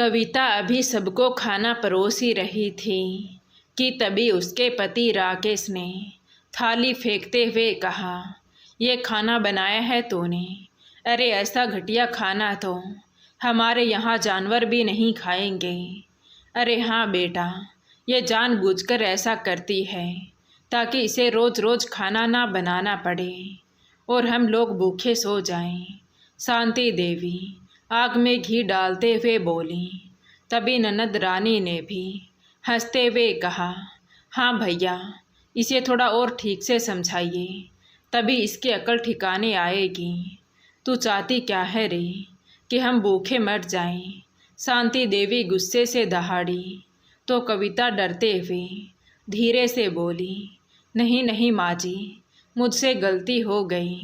कविता अभी सबको खाना परोस ही रही थी कि तभी उसके पति राकेश ने थाली फेंकते हुए कहा, ये खाना बनाया है तूने? अरे ऐसा घटिया खाना तो हमारे यहाँ जानवर भी नहीं खाएंगे। अरे हाँ बेटा, ये जानबूझकर ऐसा करती है ताकि इसे रोज़ रोज़ खाना ना बनाना पड़े और हम लोग भूखे सो जाएं। शांति देवी आग में घी डालते हुए बोली। तभी ननद रानी ने भी हंसते हुए कहा, हाँ भैया, इसे थोड़ा और ठीक से समझाइए, तभी इसकी अकल ठिकाने आएगी। तू चाहती क्या है रे, कि हम भूखे मर जाएं? शांति देवी गुस्से से दहाड़ी तो कविता डरते हुए धीरे से बोली, नहीं नहीं माँ जी, मुझसे गलती हो गई।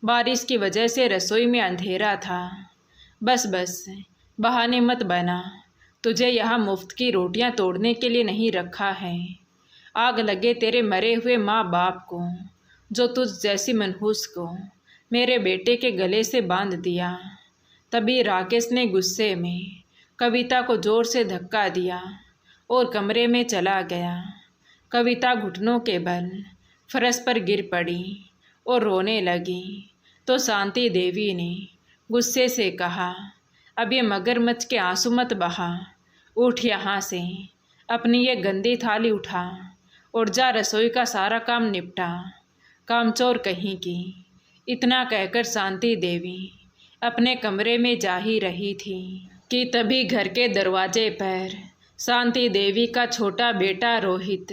बारिश की वजह से रसोई में अंधेरा था। बस बस बहाने मत बना, तुझे यहाँ मुफ्त की रोटियाँ तोड़ने के लिए नहीं रखा है। आग लगे तेरे मरे हुए माँ बाप को, जो तुझ जैसी मनहूस को मेरे बेटे के गले से बांध दिया। तभी राकेश ने गुस्से में कविता को ज़ोर से धक्का दिया और कमरे में चला गया। कविता घुटनों के बल फर्श पर गिर पड़ी और रोने लगी। तो शांति देवी ने गुस्से से कहा, अब ये मगरमच्छ के आंसू मत बहा, उठ यहाँ से, अपनी ये गंदी थाली उठा और जा रसोई का सारा काम निपटा, कामचोर कहीं की। इतना कहकर शांति देवी अपने कमरे में जा ही रही थी कि तभी घर के दरवाजे पर शांति देवी का छोटा बेटा रोहित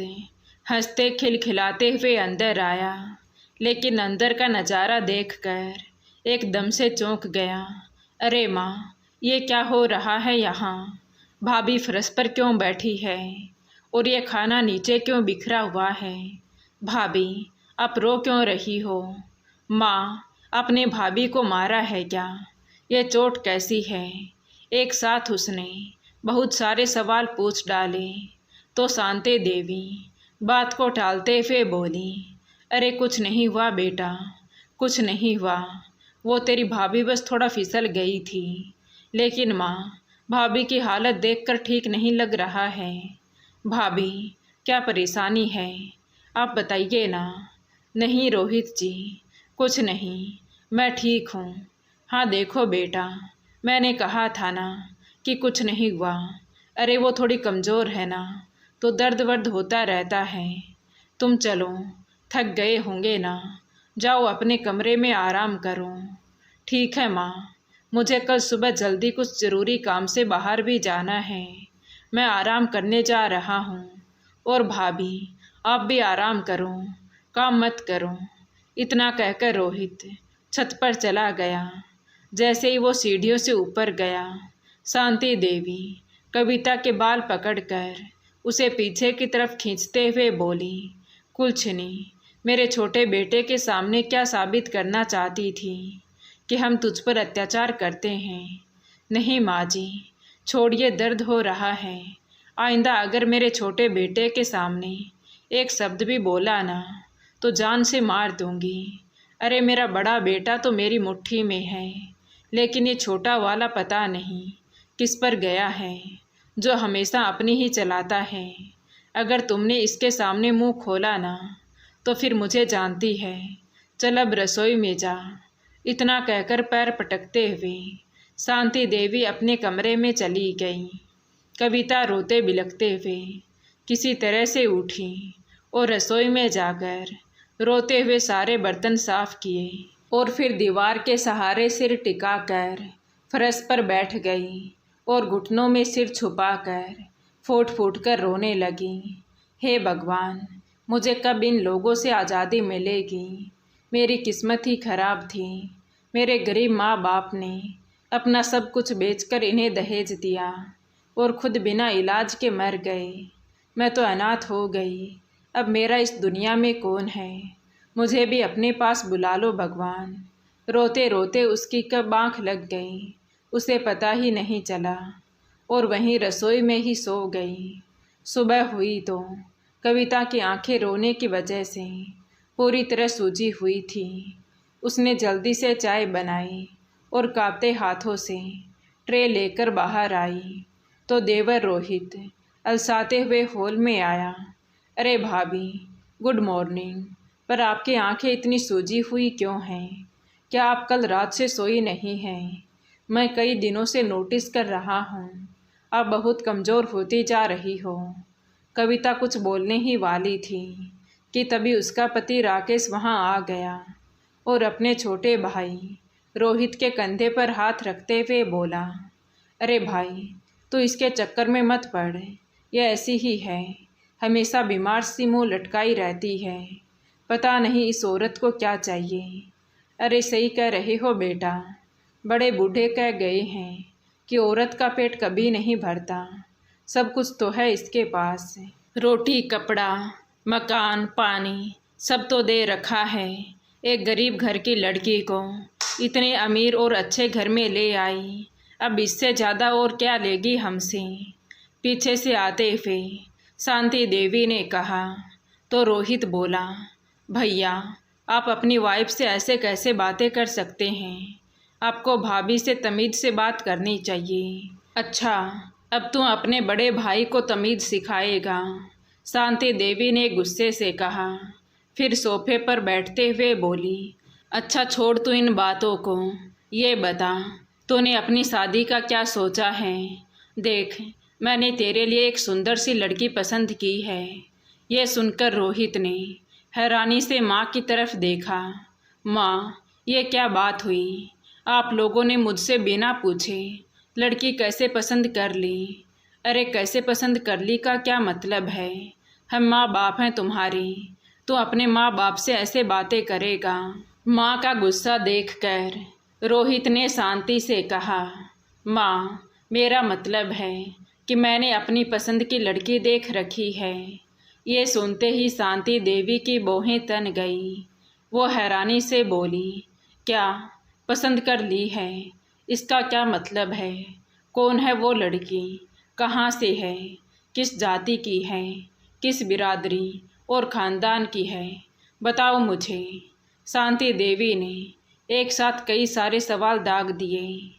हंसते खिलखिलाते हुए अंदर आया। लेकिन अंदर का नज़ारा देखकर एकदम से चौंक गया। अरे माँ, ये क्या हो रहा है यहाँ? भाभी फर्श पर क्यों बैठी है और ये खाना नीचे क्यों बिखरा हुआ है? भाभी, आप रो क्यों रही हो? माँ, आपने भाभी को मारा है क्या? ये चोट कैसी है? एक साथ उसने बहुत सारे सवाल पूछ डाले। तो शांति देवी बात को टालते हुए बोली, अरे कुछ नहीं हुआ बेटा, कुछ नहीं हुआ। वो तेरी भाभी बस थोड़ा फिसल गई थी। लेकिन माँ, भाभी की हालत देखकर ठीक नहीं लग रहा है। भाभी, क्या परेशानी है? आप बताइए ना। नहीं रोहित जी, कुछ नहीं, मैं ठीक हूँ। हाँ देखो बेटा, मैंने कहा था ना कि कुछ नहीं हुआ। अरे वो थोड़ी कमज़ोर है ना, तो दर्द वर्द होता रहता है। तुम चलो, थक गए होंगे ना, जाओ अपने कमरे में आराम करो। ठीक है माँ, मुझे कल सुबह जल्दी कुछ ज़रूरी काम से बाहर भी जाना है, मैं आराम करने जा रहा हूँ। और भाभी, आप भी आराम करो, काम मत करो। इतना कहकर रोहित छत पर चला गया। जैसे ही वो सीढ़ियों से ऊपर गया, शांति देवी कविता के बाल पकड़कर उसे पीछे की तरफ खींचते हुए बोली, कुलछनी, मेरे छोटे बेटे के सामने क्या साबित करना चाहती थी कि हम तुझ पर अत्याचार करते हैं? नहीं माँ जी, छोड़िए, दर्द हो रहा है। आइंदा अगर मेरे छोटे बेटे के सामने एक शब्द भी बोला ना, तो जान से मार दूंगी। अरे मेरा बड़ा बेटा तो मेरी मुट्ठी में है, लेकिन ये छोटा वाला पता नहीं किस पर गया है, जो हमेशा अपनी ही चलाता है। अगर तुमने इसके सामने मुंह खोला ना, तो फिर मुझे जानती है। चल अब रसोई में जा। इतना कहकर पैर पटकते हुए शांति देवी अपने कमरे में चली गई। कविता रोते बिलखते हुए किसी तरह से उठी और रसोई में जाकर रोते हुए सारे बर्तन साफ किए और फिर दीवार के सहारे सिर टिकाकर फर्श पर बैठ गई और घुटनों में सिर छुपाकर फूट फूट कर रोने लगी। हे भगवान, मुझे कब इन लोगों से आज़ादी मिलेगी? मेरी किस्मत ही खराब थी। मेरे गरीब माँ बाप ने अपना सब कुछ बेचकर इन्हें दहेज दिया और खुद बिना इलाज के मर गए। मैं तो अनाथ हो गई। अब मेरा इस दुनिया में कौन है? मुझे भी अपने पास बुला लो भगवान। रोते रोते उसकी कब आँख लग गई, उसे पता ही नहीं चला और वहीं रसोई में ही सो गई। सुबह हुई तो कविता की आंखें रोने की वजह से पूरी तरह सूजी हुई थी। उसने जल्दी से चाय बनाई और कांपते हाथों से ट्रे लेकर बाहर आई। तो देवर रोहित अलसाते हुए हॉल में आया। अरे भाभी, गुड मॉर्निंग। पर आपकी आंखें इतनी सूजी हुई क्यों हैं? क्या आप कल रात से सोई नहीं हैं? मैं कई दिनों से नोटिस कर रहा हूँ, आप बहुत कमज़ोर होती जा रही हो। कविता कुछ बोलने ही वाली थी कि तभी उसका पति राकेश वहाँ आ गया और अपने छोटे भाई रोहित के कंधे पर हाथ रखते हुए बोला, अरे भाई, तू इसके चक्कर में मत पड़, यह ऐसी ही है, हमेशा बीमार सी मुँह लटकाई रहती है। पता नहीं इस औरत को क्या चाहिए। अरे सही कह रहे हो बेटा, बड़े बूढ़े कह गए हैं कि औरत का पेट कभी नहीं भरता। सब कुछ तो है इसके पास, रोटी, कपड़ा, मकान, पानी, सब तो दे रखा है। एक गरीब घर की लड़की को इतने अमीर और अच्छे घर में ले आई, अब इससे ज़्यादा और क्या लेगी हमसे? पीछे से आते हुए शांति देवी ने कहा। तो रोहित बोला, भैया, आप अपनी वाइफ से ऐसे कैसे बातें कर सकते हैं? आपको भाभी से तमीज़ से बात करनी चाहिए। अच्छा, अब तू अपने बड़े भाई को तमीज़ सिखाएगा? शांति देवी ने गुस्से से कहा। फिर सोफे पर बैठते हुए बोली, अच्छा छोड़ तू इन बातों को, ये बता तूने अपनी शादी का क्या सोचा है? देख, मैंने तेरे लिए एक सुंदर सी लड़की पसंद की है। यह सुनकर रोहित ने हैरानी से माँ की तरफ देखा। माँ, ये क्या बात हुई? आप लोगों ने मुझसे बिना पूछे लड़की कैसे पसंद कर ली? अरे कैसे पसंद कर ली का क्या मतलब है? हम माँ बाप हैं तुम्हारी, तो अपने माँ बाप से ऐसे बातें करेगा? माँ का गुस्सा देखकर रोहित ने शांति से कहा, माँ, मेरा मतलब है कि मैंने अपनी पसंद की लड़की देख रखी है। ये सुनते ही शांति देवी की भौहें तन गई। वो हैरानी से बोली, क्या पसंद कर ली है? इसका क्या मतलब है? कौन है वो लड़की? कहाँ से है? किस जाति की है? किस बिरादरी और ख़ानदान की है? बताओ मुझे। शांति देवी ने एक साथ कई सारे सवाल दाग दिए।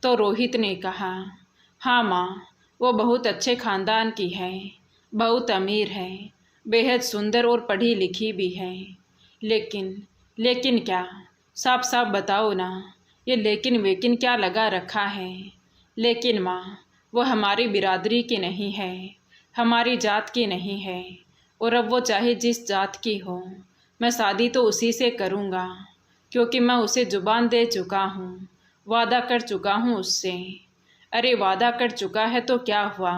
तो रोहित ने कहा, हाँ माँ, वो बहुत अच्छे ख़ानदान की है, बहुत अमीर है, बेहद सुंदर और पढ़ी लिखी भी है। लेकिन क्या? साफ साफ बताओ ना, ये लेकिन वेकिन क्या लगा रखा है? लेकिन माँ, वो हमारी बिरादरी की नहीं है, हमारी जात की नहीं है, और अब वो चाहे जिस जात की हो, मैं शादी तो उसी से करूँगा, क्योंकि मैं उसे जुबान दे चुका हूँ, वादा कर चुका हूँ उससे। अरे वादा कर चुका है तो क्या हुआ,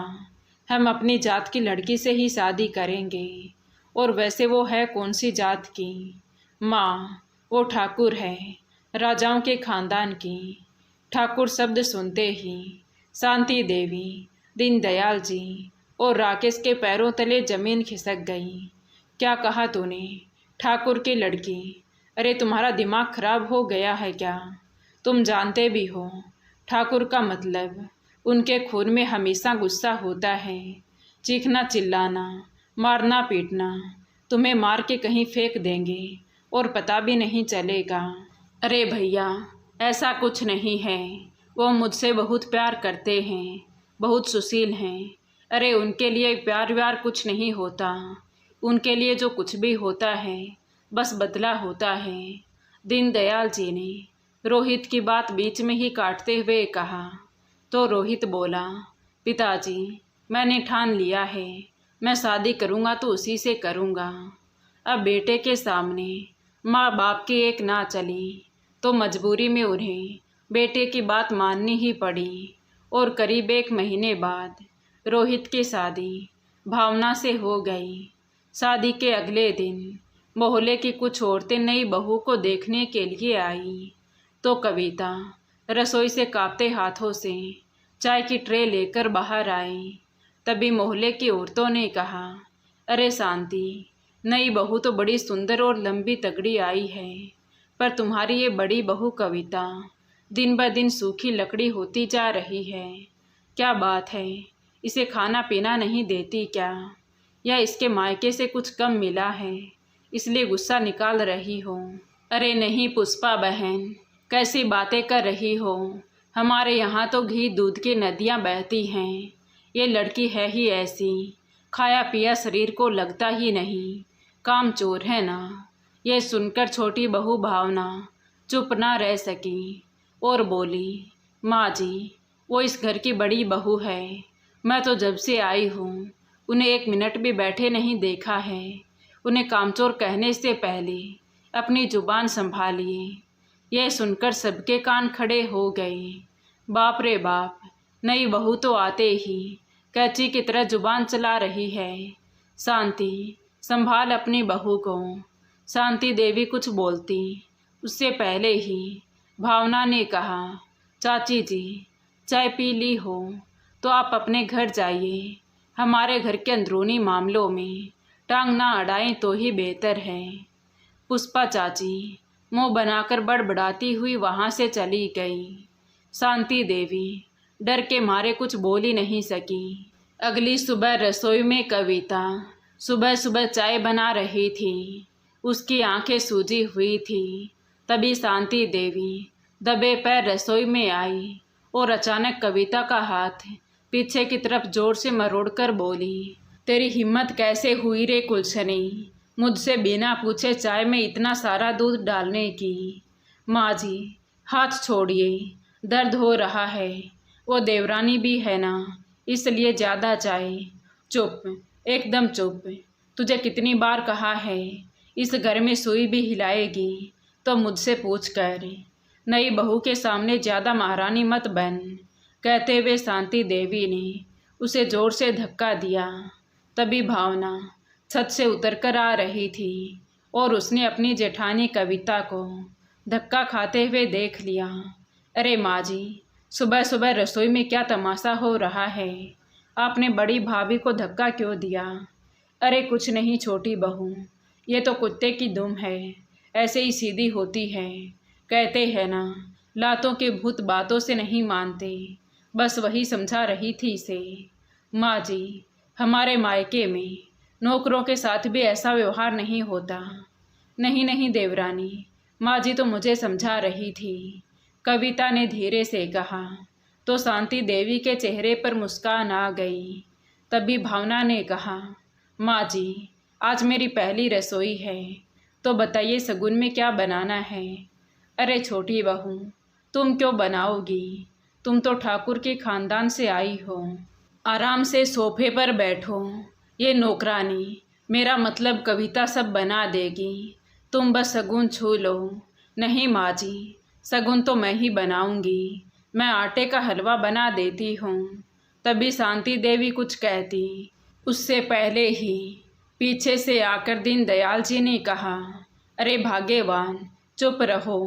हम अपनी जात की लड़की से ही शादी करेंगे। और वैसे वो है कौन सी जात की? माँ, वो ठाकुर है, राजाओं के ख़ानदान की। ठाकुर शब्द सुनते ही शांति देवी, दीनदयाल जी और राकेश के पैरों तले ज़मीन खिसक गई। क्या कहा तूने? ठाकुर की लड़की? अरे तुम्हारा दिमाग खराब हो गया है क्या? तुम जानते भी हो ठाकुर का मतलब, उनके खून में हमेशा गुस्सा होता है, चीखना चिल्लाना, मारना पीटना। तुम्हें मार के कहीं फेंक देंगे और पता भी नहीं चलेगा। अरे भैया, ऐसा कुछ नहीं है, वो मुझसे बहुत प्यार करते हैं, बहुत सुशील हैं। अरे उनके लिए प्यार व्यार कुछ नहीं होता, उनके लिए जो कुछ भी होता है बस बदला होता है। दीनदयाल जी ने रोहित की बात बीच में ही काटते हुए कहा। तो रोहित बोला, पिताजी, मैंने ठान लिया है, मैं शादी करूँगा तो उसी से करूँगा। अब बेटे के सामने माँ बाप की एक ना चली तो मजबूरी में उन्हें बेटे की बात माननी ही पड़ी। और करीब 1 महीने बाद रोहित की शादी भावना से हो गई। शादी के अगले दिन मोहल्ले की कुछ औरतें नई बहू को देखने के लिए आई। तो कविता रसोई से कांपते हाथों से चाय की ट्रे लेकर बाहर आई। तभी मोहल्ले की औरतों ने कहा, अरे शांति, नई बहू तो बड़ी सुंदर और लंबी तगड़ी आई है, पर तुम्हारी ये बड़ी बहू कविता दिन ब दिन सूखी लकड़ी होती जा रही है। क्या बात है, इसे खाना पीना नहीं देती क्या? या इसके मायके से कुछ कम मिला है इसलिए गुस्सा निकाल रही हो? अरे नहीं पुष्पा बहन, कैसी बातें कर रही हो? हमारे यहाँ तो घी दूध की नदियाँ बहती हैं, ये लड़की है ही ऐसी, खाया पिया शरीर को लगता ही नहीं, कामचोर है ना। ये सुनकर छोटी बहू भावना चुप ना रह सकी और बोली, माँ जी, वो इस घर की बड़ी बहू है। मैं तो जब से आई हूँ उन्हें एक मिनट भी बैठे नहीं देखा है। उन्हें कामचोर कहने से पहले अपनी जुबान संभालिए। यह सुनकर सबके कान खड़े हो गए। बाप रे बाप, नई बहू तो आते ही कैंची की तरह जुबान चला रही है। शांति, संभाल अपनी बहू को। शांति देवी कुछ बोलती उससे पहले ही भावना ने कहा, चाची जी, चाय पी ली हो तो आप अपने घर जाइए। हमारे घर के अंदरूनी मामलों में टांग ना अड़ाएं तो ही बेहतर है। पुष्पा चाची मुंह बनाकर बड़बड़ाती हुई वहाँ से चली गई। शांति देवी डर के मारे कुछ बोल ही नहीं सकी। अगली सुबह रसोई में कविता सुबह सुबह चाय बना रही थी। उसकी आंखें सूजी हुई थी। तभी शांति देवी दबे पैर रसोई में आई और अचानक कविता का हाथ पीछे की तरफ जोर से मरोड़कर बोली, तेरी हिम्मत कैसे हुई रे कुलछनी, मुझसे बिना पूछे चाय में इतना सारा दूध डालने की। माँ जी, हाथ छोड़िए, दर्द हो रहा है। वो देवरानी भी है ना, इसलिए ज़्यादा चाय। चुप, एकदम चुप। तुझे कितनी बार कहा है, इस घर में सुई भी हिलाएगी तो मुझसे पूछ कर। नई बहू के सामने ज़्यादा महारानी मत बन। कहते हुए शांति देवी ने उसे जोर से धक्का दिया। तभी भावना छत से उतरकर आ रही थी और उसने अपनी जेठानी कविता को धक्का खाते हुए देख लिया। अरे माँ जी, सुबह सुबह रसोई में क्या तमाशा हो रहा है? आपने बड़ी भाभी को धक्का क्यों दिया? अरे कुछ नहीं छोटी बहू, ये तो कुत्ते की दुम है, ऐसे ही सीधी होती है। कहते हैं ना, लातों के भूत बातों से नहीं मानते। बस वही समझा रही थी इसे। माँ जी, हमारे मायके में नौकरों के साथ भी ऐसा व्यवहार नहीं होता। नहीं नहीं देवरानी, माँ जी तो मुझे समझा रही थी, कविता ने धीरे से कहा। तो शांति देवी के चेहरे पर मुस्कान आ गई। तभी भावना ने कहा, माँ जी, आज मेरी पहली रसोई है, तो बताइए शगुन में क्या बनाना है? अरे छोटी बहू, तुम क्यों बनाओगी? तुम तो ठाकुर के खानदान से आई हो। आराम से सोफे पर बैठो। ये नौकरानी, मेरा मतलब कविता सब बना देगी, तुम बस शगुन छू लो। नहीं माँ जी, शगुन तो मैं ही बनाऊंगी, मैं आटे का हलवा बना देती हूँ। तभी शांति देवी कुछ कहती उससे पहले ही पीछे से आकर दीनदयाल जी ने कहा, अरे भाग्यवान, चुप रहो,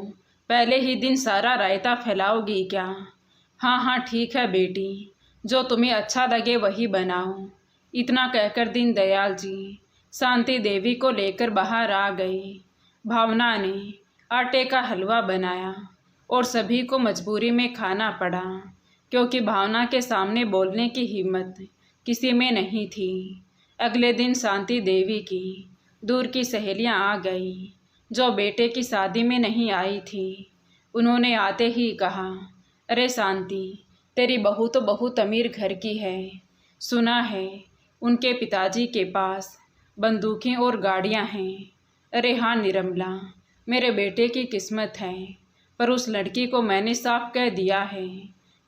पहले ही दिन सारा रायता फैलाओगी क्या? हाँ हाँ ठीक है बेटी, जो तुम्हें अच्छा लगे वही बनाओ। इतना कहकर दीनदयाल जी शांति देवी को लेकर बाहर आ गए। भावना ने आटे का हलवा बनाया और सभी को मजबूरी में खाना पड़ा, क्योंकि भावना के सामने बोलने की हिम्मत किसी में नहीं थी। अगले दिन शांति देवी की दूर की सहेलियां आ गई, जो बेटे की शादी में नहीं आई थी। उन्होंने आते ही कहा, अरे शांति, तेरी बहू तो बहुत अमीर घर की है। सुना है उनके पिताजी के पास बंदूकें और गाड़ियां हैं। अरे हाँ निर्मला, मेरे बेटे की किस्मत है, पर उस लड़की को मैंने साफ कह दिया है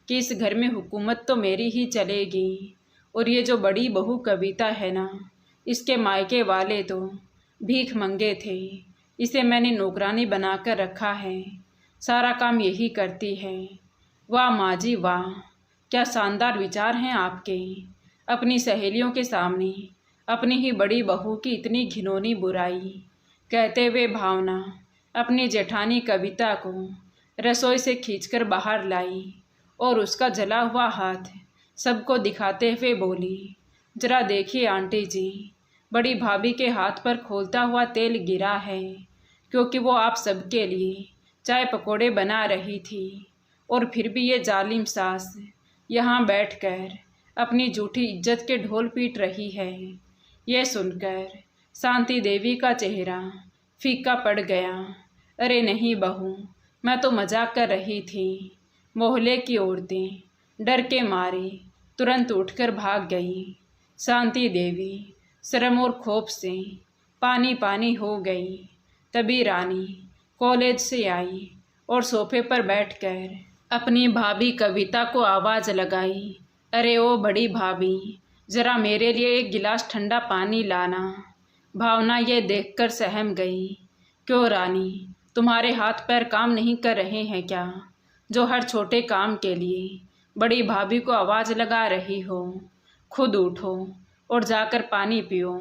कि इस घर में हुकूमत तो मेरी ही चलेगी। और ये जो बड़ी बहू कविता है ना, इसके मायके वाले तो भीख मंगे थे, इसे मैंने नौकरानी बनाकर रखा है, सारा काम यही करती है। वाह माँ जी वाह, क्या शानदार विचार हैं आपके। अपनी सहेलियों के सामने अपनी ही बड़ी बहू की इतनी घिनौनी बुराई। कहते हुए भावना अपनी जेठानी कविता को रसोई से खींचकर बाहर लाई और उसका जला हुआ हाथ सबको दिखाते हुए बोली, जरा देखिए आंटी जी, बड़ी भाभी के हाथ पर खोलता हुआ तेल गिरा है, क्योंकि वो आप सबके लिए चाय पकौड़े बना रही थी। और फिर भी ये जालिम सास यहाँ बैठकर अपनी झूठी इज्जत के ढोल पीट रही है। यह सुनकर शांति देवी का चेहरा फीका पड़ गया। अरे नहीं बहू, मैं तो मजाक कर रही थी। मोहल्ले की औरतें डर के मारे तुरंत उठकर भाग गई। शांति देवी शर्म और खौफ से पानी पानी हो गई। तभी रानी कॉलेज से आई और सोफे पर बैठकर अपनी भाभी कविता को आवाज़ लगाई, अरे ओ बड़ी भाभी, ज़रा मेरे लिए एक गिलास ठंडा पानी लाना। भावना ये देखकर सहम गई। क्यों रानी, तुम्हारे हाथ पैर काम नहीं कर रहे हैं क्या, जो हर छोटे काम के लिए बड़ी भाभी को आवाज़ लगा रही हो? खुद उठो और जाकर पानी पियो।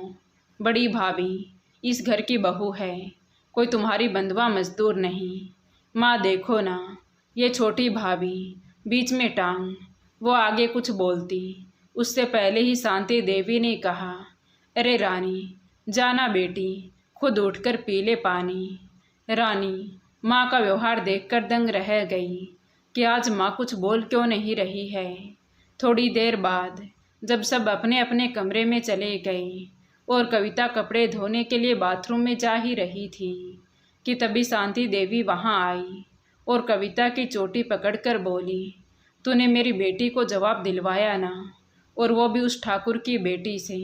बड़ी भाभी इस घर की बहू है, कोई तुम्हारी बंधुआ मजदूर नहीं। माँ देखो ना, ये छोटी भाभी बीच में टांग। वो आगे कुछ बोलती उससे पहले ही शांति देवी ने कहा, अरे रानी जाना बेटी, खुद उठकर पी ले पानी। रानी माँ का व्यवहार देखकर दंग रह गई कि आज माँ कुछ बोल क्यों नहीं रही है। थोड़ी देर बाद जब सब अपने अपने कमरे में चले गए और कविता कपड़े धोने के लिए बाथरूम में जा ही रही थी कि तभी शांति देवी वहाँ आई और कविता की चोटी पकड़कर बोली, तूने मेरी बेटी को जवाब दिलवाया ना, और वो भी उस ठाकुर की बेटी से।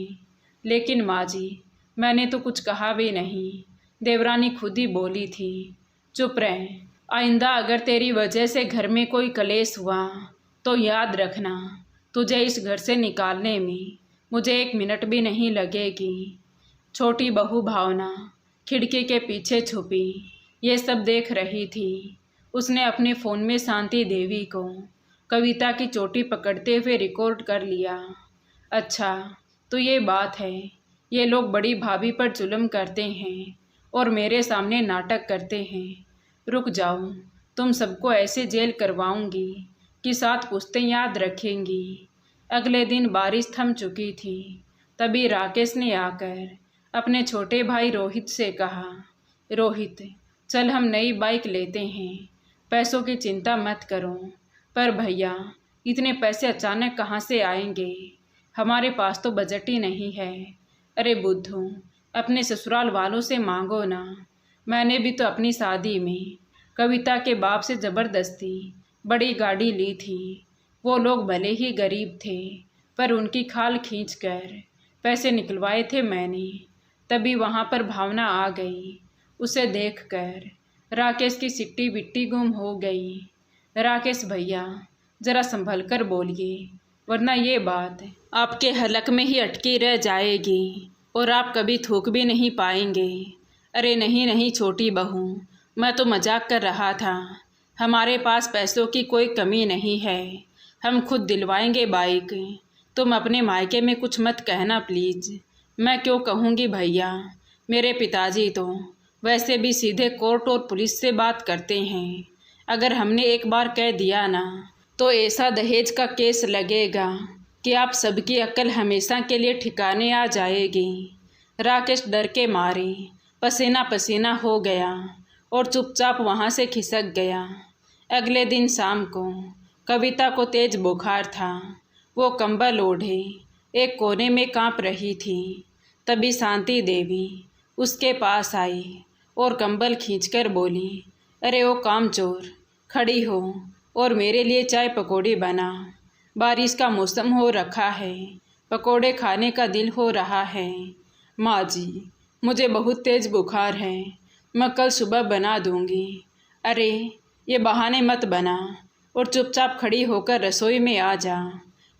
लेकिन माँ जी, मैंने तो कुछ कहा भी नहीं, देवरानी खुद ही बोली थी। चुप रह, आइंदा अगर तेरी वजह से घर में कोई कलेश हुआ तो याद रखना, तुझे इस घर से निकालने में मुझे 1 मिनट भी नहीं लगेगी। छोटी बहू भावना खिड़की के पीछे छुपी ये सब देख रही थी। उसने अपने फ़ोन में शांति देवी को कविता की चोटी पकड़ते हुए रिकॉर्ड कर लिया। अच्छा तो ये बात है, ये लोग बड़ी भाभी पर जुल्म करते हैं और मेरे सामने नाटक करते हैं। रुक जाओ, तुम सबको ऐसे जेल करवाऊंगी कि 7 पुश्तें याद रखेंगी। अगले दिन बारिश थम चुकी थी। तभी राकेश ने आकर अपने छोटे भाई रोहित से कहा, रोहित चल हम नई बाइक लेते हैं, पैसों की चिंता मत करो। पर भैया इतने पैसे अचानक कहाँ से आएंगे, हमारे पास तो बजट ही नहीं है। अरे बुद्धू, अपने ससुराल वालों से मांगो ना। मैंने भी तो अपनी शादी में कविता के बाप से ज़बरदस्ती बड़ी गाड़ी ली थी। वो लोग भले ही गरीब थे पर उनकी खाल खींचकर पैसे निकलवाए थे मैंने। तभी वहाँ पर भावना आ गई। उसे देखकर राकेश की सिट्टी बिट्टी गुम हो गई। राकेश भैया ज़रा संभल कर बोलिए, वरना ये बात आपके हलक में ही अटकी रह जाएगी और आप कभी थूक भी नहीं पाएंगे। अरे नहीं नहीं छोटी बहू, मैं तो मजाक कर रहा था। हमारे पास पैसों की कोई कमी नहीं है, हम खुद दिलवाएंगे बाइक। तुम अपने मायके में कुछ मत कहना प्लीज़। मैं क्यों कहूँगी भैया, मेरे पिताजी तो वैसे भी सीधे कोर्ट और पुलिस से बात करते हैं। अगर हमने एक बार कह दिया ना तो ऐसा दहेज का केस लगेगा कि आप सबकी अक्ल हमेशा के लिए ठिकाने आ जाएगी। राकेश डर के मारे पसीना पसीना हो गया और चुपचाप वहाँ से खिसक गया। अगले दिन शाम को कविता को तेज बुखार था। वो कंबल ओढ़े एक कोने में कांप रही थी। तभी शांति देवी उसके पास आई और कंबल खींचकर बोली, अरे ओ कामचोर, खड़ी हो और मेरे लिए चाय पकौड़ी बना। बारिश का मौसम हो रखा है, पकौड़े खाने का दिल हो रहा है। माँ जी, मुझे बहुत तेज़ बुखार है, मैं कल सुबह बना दूँगी। अरे ये बहाने मत बना और चुपचाप खड़ी होकर रसोई में आ जा।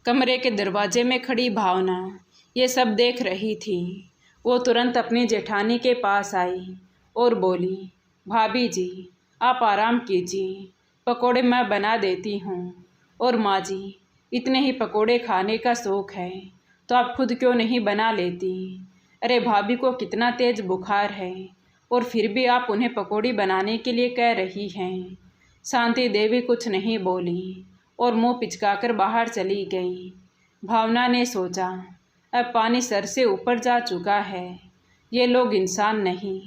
कमरे के दरवाजे में खड़ी भावना ये सब देख रही थी। वो तुरंत अपनी जेठानी के पास आई और बोली, भाभी जी आप आराम कीजिए, पकोड़े मैं बना देती हूँ। और माँ जी, इतने ही पकोड़े खाने का शौक़ है तो आप खुद क्यों नहीं बना लेती। अरे भाभी को कितना तेज़ बुखार है और फिर भी आप उन्हें पकौड़ी बनाने के लिए कह रही हैं। शांति देवी कुछ नहीं बोली और मुंह पिचकाकर बाहर चली गई। भावना ने सोचा, अब पानी सर से ऊपर जा चुका है। ये लोग इंसान नहीं,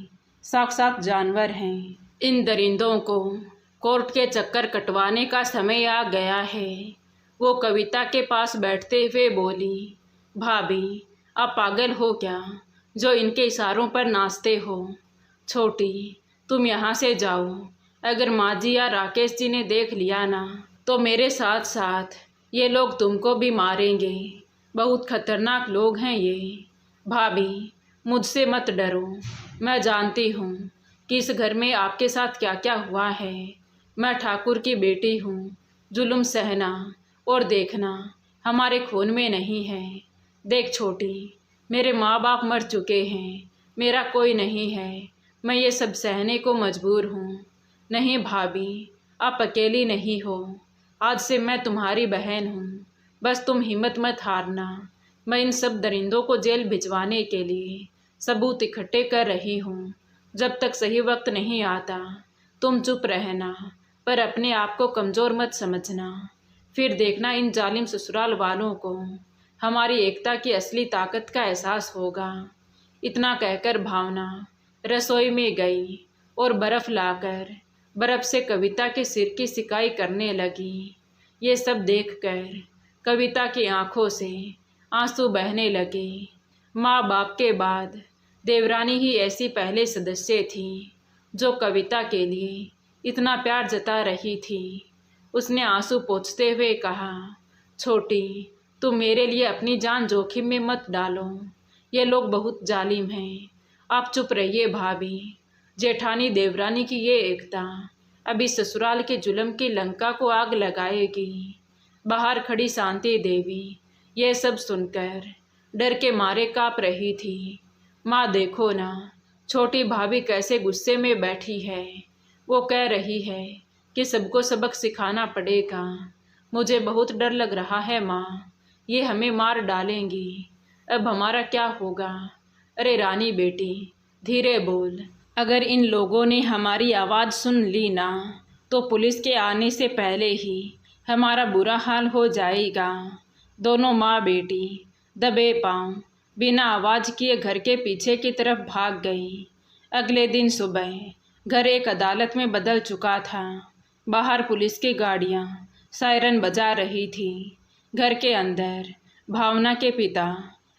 साक्षात जानवर हैं। इन दरिंदों को कोर्ट के चक्कर कटवाने का समय आ गया है। वो कविता के पास बैठते हुए बोली, भाभी आप पागल हो क्या जो इनके इशारों पर नाचते हो। छोटी तुम यहाँ से जाओ, अगर माँ जी या राकेश जी ने देख लिया ना तो मेरे साथ साथ ये लोग तुमको भी मारेंगे, बहुत खतरनाक लोग हैं ये। भाभी, मुझसे मत डरो, मैं जानती हूँ कि इस घर में आपके साथ क्या क्या हुआ है। मैं ठाकुर की बेटी हूँ, जुल्म सहना और देखना हमारे खून में नहीं है। देख छोटी, मेरे माँ बाप मर चुके हैं, मेरा कोई नहीं है, मैं ये सब सहने को मजबूर हूँ। नहीं भाभी, आप अकेली नहीं हो, आज से मैं तुम्हारी बहन हूँ। बस तुम हिम्मत मत हारना। मैं इन सब दरिंदों को जेल भिजवाने के लिए सबूत इकट्ठे कर रही हूँ। जब तक सही वक्त नहीं आता तुम चुप रहना, पर अपने आप को कमज़ोर मत समझना। फिर देखना इन जालिम ससुराल वालों को हमारी एकता की असली ताकत का एहसास होगा। इतना कहकर भावना रसोई में गई और बर्फ़ लाकर बर्फ़ से कविता के सिर की सिकाई करने लगी। ये सब देखकर कविता की आंखों से आंसू बहने लगे। माँ बाप के बाद देवरानी ही ऐसी पहले सदस्य थी जो कविता के लिए इतना प्यार जता रही थी। उसने आंसू पोंछते हुए कहा, छोटी, तुम मेरे लिए अपनी जान जोखिम में मत डालो, ये लोग बहुत जालिम हैं। आप चुप रहिए भाभी। जेठानी देवरानी की ये एकता अभी ससुराल के जुल्म की लंका को आग लगाएगी। बाहर खड़ी शांति देवी ये सब सुनकर डर के मारे काँप रही थी। माँ देखो ना, छोटी भाभी कैसे गुस्से में बैठी है। वो कह रही है कि सबको सबक सिखाना पड़ेगा। मुझे बहुत डर लग रहा है माँ, ये हमें मार डालेंगी, अब हमारा क्या होगा। अरे रानी बेटी, धीरे बोल। अगर इन लोगों ने हमारी आवाज़ सुन ली ना तो पुलिस के आने से पहले ही हमारा बुरा हाल हो जाएगा। दोनों माँ बेटी दबे पांव बिना आवाज़ किए घर के पीछे की तरफ भाग गई। अगले दिन सुबह घर एक अदालत में बदल चुका था। बाहर पुलिस की गाड़ियाँ सायरन बजा रही थी। घर के अंदर भावना के पिता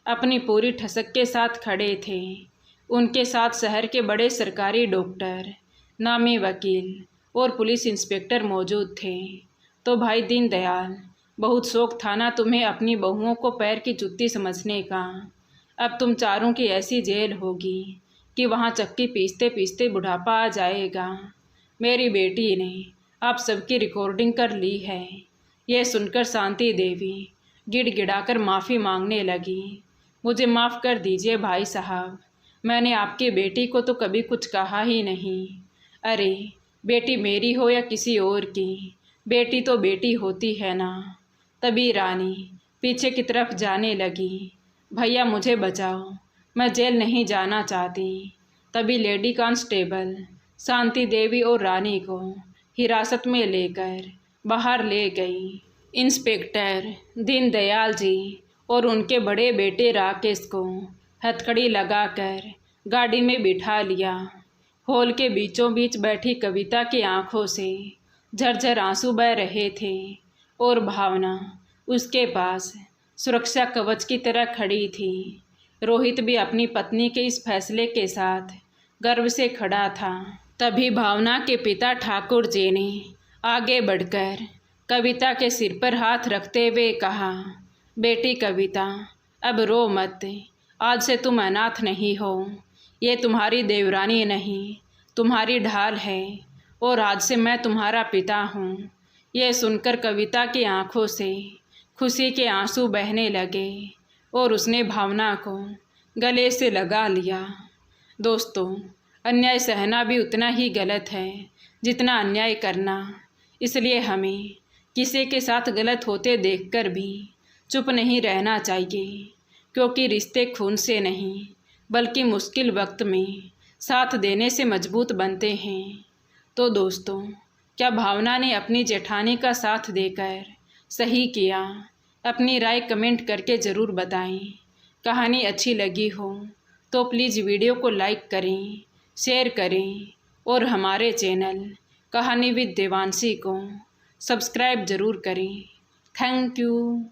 अपनी पूरी ठसक के साथ खड़े थे। उनके साथ शहर के बड़े सरकारी डॉक्टर, नामी वकील और पुलिस इंस्पेक्टर मौजूद थे। तो भाई दीनदयाल, बहुत शौक था ना तुम्हें अपनी बहुओं को पैर की जुत्ती समझने का। अब तुम चारों की ऐसी जेल होगी कि वहाँ चक्की पीसते पीसते बुढ़ापा आ जाएगा। मेरी बेटी ने आप सबकी रिकॉर्डिंग कर ली है। यह सुनकर शांति देवी गिड़गिड़ाकर माफ़ी मांगने लगी। मुझे माफ़ कर दीजिए भाई साहब, मैंने आपकी बेटी को तो कभी कुछ कहा ही नहीं। अरे बेटी मेरी हो या किसी और की, बेटी तो बेटी होती है ना। तभी रानी पीछे की तरफ जाने लगी। भैया मुझे बचाओ, मैं जेल नहीं जाना चाहती। तभी लेडी कांस्टेबल शांति देवी और रानी को हिरासत में लेकर बाहर ले गई। इंस्पेक्टर दीनदयाल जी और उनके बड़े बेटे राकेश को हथकड़ी लगाकर गाड़ी में बिठा लिया। हॉल के बीचों बीच बैठी कविता की आंखों से झरझर आंसू बह रहे थे और भावना उसके पास सुरक्षा कवच की तरह खड़ी थी। रोहित भी अपनी पत्नी के इस फैसले के साथ गर्व से खड़ा था। तभी भावना के पिता ठाकुर जी ने आगे बढ़कर कविता के सिर पर हाथ रखते हुए कहा, बेटी कविता, अब रो मत, आज से तुम अनाथ नहीं हो। ये तुम्हारी देवरानी नहीं, तुम्हारी ढाल है और आज से मैं तुम्हारा पिता हूँ। यह सुनकर कविता की आंखों से खुशी के आंसू बहने लगे और उसने भावना को गले से लगा लिया। दोस्तों, अन्याय सहना भी उतना ही गलत है जितना अन्याय करना। इसलिए हमें किसी के साथ गलत होते देखकर भी चुप नहीं रहना चाहिए, क्योंकि रिश्ते खून से नहीं बल्कि मुश्किल वक्त में साथ देने से मजबूत बनते हैं। तो दोस्तों, क्या भावना ने अपनी जेठानी का साथ देकर सही किया? अपनी राय कमेंट करके ज़रूर बताएं। कहानी अच्छी लगी हो तो प्लीज़ वीडियो को लाइक करें, शेयर करें और हमारे चैनल कहानी विद देवांशी को सब्सक्राइब ज़रूर करें। Thank you.